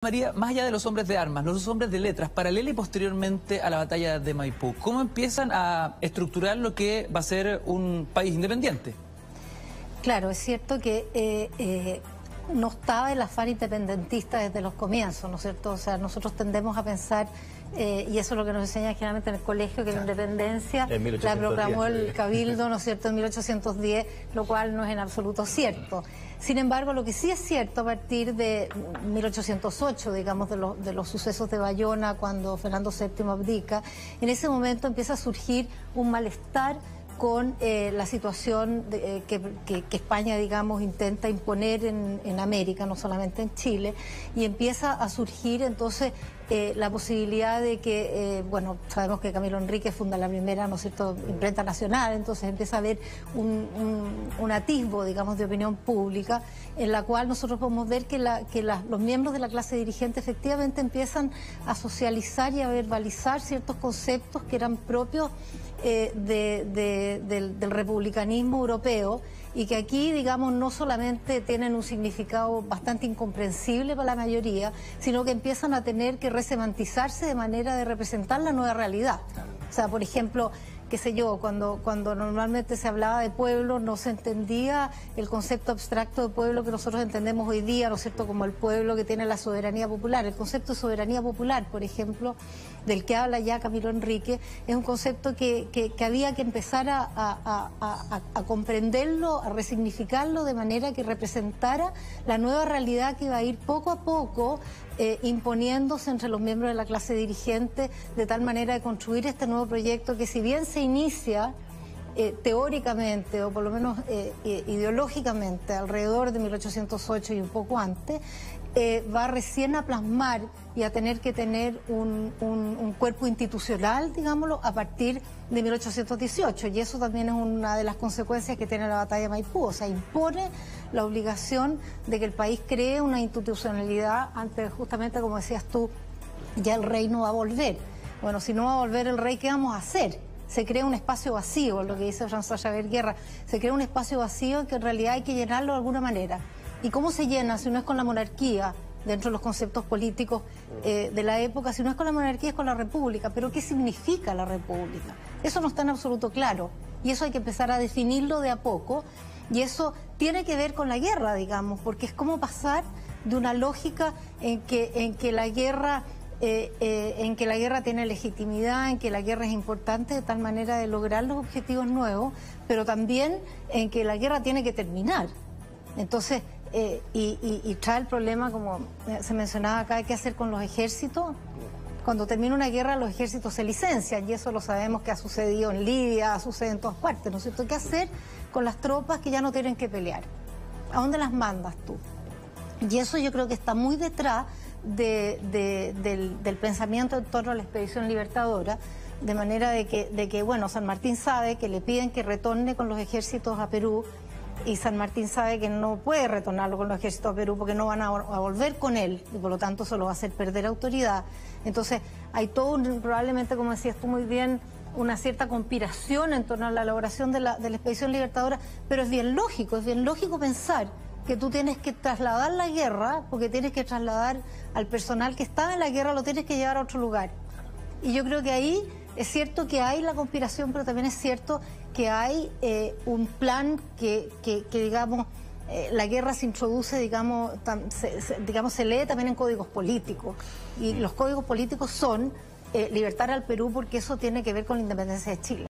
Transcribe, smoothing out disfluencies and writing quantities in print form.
María, más allá de los hombres de armas, los hombres de letras, paralela y posteriormente a la batalla de Maipú, ¿cómo empiezan a estructurar lo que va a ser un país independiente? Claro, es cierto que no estaba el afán independentista desde los comienzos, ¿no es cierto? O sea, nosotros tendemos a pensar, y eso es lo que nos enseña generalmente en el colegio, que la independencia la proclamó el Cabildo, ¿no es cierto?, en 1810, lo cual no es en absoluto cierto. Sin embargo, lo que sí es cierto a partir de 1808, digamos, de los sucesos de Bayona, cuando Fernando VII abdica, en ese momento empieza a surgir un malestar con la situación que España, digamos, intenta imponer en América, no solamente en Chile, y empieza a surgir entonces la posibilidad de que, bueno, sabemos que Camilo Enríquez funda la primera, ¿no es cierto?, imprenta nacional, entonces empieza a haber un atisbo, digamos, de opinión pública, en la cual nosotros podemos ver que los miembros de la clase dirigente efectivamente empiezan a socializar y a verbalizar ciertos conceptos que eran propios del republicanismo europeo y que aquí, digamos, no solamente tienen un significado bastante incomprensible para la mayoría, sino que empiezan a tener que resemantizarse de manera de representar la nueva realidad. O sea, por ejemplo, qué sé yo, cuando normalmente se hablaba de pueblo, no se entendía el concepto abstracto de pueblo que nosotros entendemos hoy día, ¿no es cierto?, como el pueblo que tiene la soberanía popular. El concepto de soberanía popular, por ejemplo, del que habla ya Camilo Enríquez, es un concepto que había que empezar a comprenderlo, a resignificarlo de manera que representara la nueva realidad que va a ir poco a poco imponiéndose entre los miembros de la clase dirigente, de tal manera de construir este nuevo proyecto que, si bien se inicia teóricamente o por lo menos ideológicamente alrededor de 1808 y un poco antes, va recién a plasmar y a tener que tener un cuerpo institucional, digámoslo, a partir de 1818, y eso también es una de las consecuencias que tiene la batalla de Maipú. O sea, impone la obligación de que el país cree una institucionalidad antes, justamente como decías tú, ya el rey no va a volver. Bueno, si no va a volver el rey, ¿qué vamos a hacer? Se crea un espacio vacío, lo que dice François Xavier Guerra, se crea un espacio vacío que en realidad hay que llenarlo de alguna manera. ¿Y cómo se llena si no es con la monarquía, dentro de los conceptos políticos de la época? Si no es con la monarquía, es con la república. ¿Pero qué significa la república? Eso no está en absoluto claro, y eso hay que empezar a definirlo de a poco, y eso tiene que ver con la guerra, digamos, porque es como pasar de una lógica en que la guerra tiene legitimidad, en que la guerra es importante de tal manera de lograr los objetivos nuevos, pero también en que la guerra tiene que terminar. Entonces, y trae el problema, como se mencionaba acá, qué hacer con los ejércitos. Cuando termina una guerra, los ejércitos se licencian, y eso lo sabemos que ha sucedido en Libia, sucede en todas partes, ¿no es cierto? ¿Qué hacer con las tropas que ya no tienen que pelear? ¿A dónde las mandas tú? Y eso yo creo que está muy detrás del pensamiento en torno a la expedición libertadora, de manera de que, bueno, San Martín sabe que le piden que retorne con los ejércitos a Perú, y San Martín sabe que no puede retornarlo con los ejércitos a Perú porque no van a volver con él, y por lo tanto eso lo va a hacer perder autoridad. Entonces hay todo probablemente, como decías tú muy bien, una cierta conspiración en torno a la elaboración de la expedición libertadora, pero es bien lógico pensar que tú tienes que trasladar la guerra, porque tienes que trasladar al personal que estaba en la guerra, lo tienes que llevar a otro lugar. Y yo creo que ahí es cierto que hay la conspiración, pero también es cierto que hay un plan que digamos, la guerra se introduce, digamos, se lee también en códigos políticos. Y los códigos políticos son libertar al Perú, porque eso tiene que ver con la independencia de Chile.